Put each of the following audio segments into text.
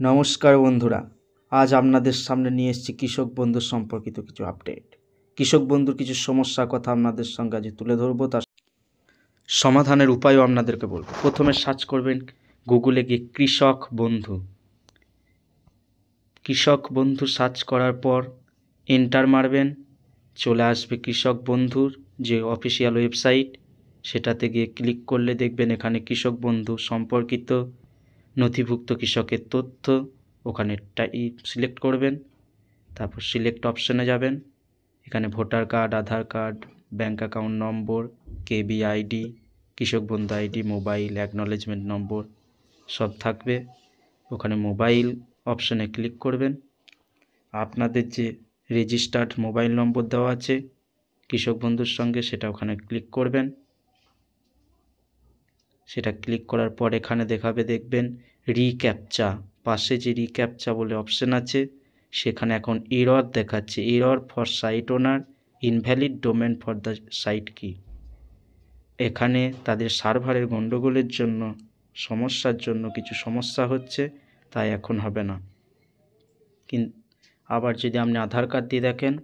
নমস্কার বন্ধুরা, আজ আপনাদের সামনে নিয়ে এসেছি কৃষক বন্ধু সম্পর্কিত কিছু আপডেট। কৃষক বন্ধুর কিছু সমস্যার কথা আপনাদের সঙ্গে আজ তুলে ধরবো, তার সমাধানের উপায়ও আপনাদেরকে বলবো। প্রথমে সার্চ করবেন গুগলে গিয়ে কৃষক বন্ধু। কৃষক বন্ধু সার্চ করার পর এন্টার মারবেন, চলে আসবে কৃষক বন্ধুর যে অফিসিয়াল ওয়েবসাইট, সেটাতে গিয়ে ক্লিক করলে দেখবেন এখানে কৃষক বন্ধু সম্পর্কিত নথিভুক্ত কৃষকের তথ্য, ওখানে সিলেক্ট করবেন। তারপর সিলেক্ট অপশানে যাবেন, এখানে ভোটার কার্ড, আধার কার্ড, ব্যাঙ্ক অ্যাকাউন্ট নম্বর, কেবি আইডি, কৃষক বন্ধু আইডি, মোবাইল অ্যাকনলেজমেন্ট নম্বর সব থাকবে। ওখানে মোবাইল অপশানে ক্লিক করবেন। আপনাদের যে রেজিস্টার্ড মোবাইল নম্বর দেওয়া আছে কৃষক বন্ধুর সঙ্গে, সেটা ওখানে ক্লিক করবেন। সেটা ক্লিক করার পর এখানে দেখবেন রিক্যাপচা, পাশে যে রিক্যাপচা বলে অপশান আছে সেখানে এখন এরর দেখাচ্ছে, error for site owner, invalid domain for the site কি। এখানে তাদের সার্ভারের গণ্ডগোলের জন্য, সমস্যার জন্য কিছু সমস্যা হচ্ছে, তাই এখন হবে না। আবার যদি আপনি আধার কার্ড দিয়ে দেখেন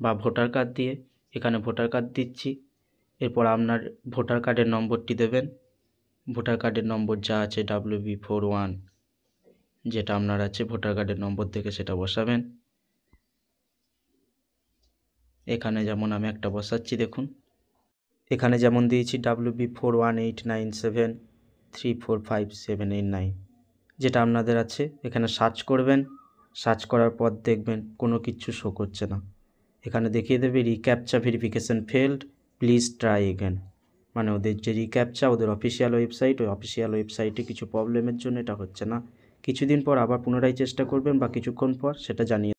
বা ভোটার কার্ড দিয়ে, এখানে ভোটার কার্ড দিচ্ছি, এরপর আপনার ভোটার কার্ডের নম্বরটি দেবেন। ভোটার কার্ডের নম্বর যা আছে WB41, যেটা আপনার আছে ভোটার কার্ডের নম্বর থেকে সেটা বসাবেন। এখানে যেমন আমি একটা বসাচ্ছি, দেখুন এখানে যেমন দিয়েছি WB4189734579, যেটা আপনাদের আছে। এখানে সার্চ করবেন, সার্চ করার পর দেখবেন কোনো কিছু শো করছে না। এখানে দেখিয়ে দেবে recaptcha verification failed, please try again. মানে ওদের যে রিক্যাপচা, ওদের অফিসিয়াল ওয়েবসাইট, ওই অফিসিয়াল ওয়েবসাইটে কিছু প্রবলেমের জন্য এটা হচ্ছে না। কিছুদিন পর আবার পুনরায় চেষ্টা করবেন বা কিছুক্ষণ পর, সেটা জানিয়ে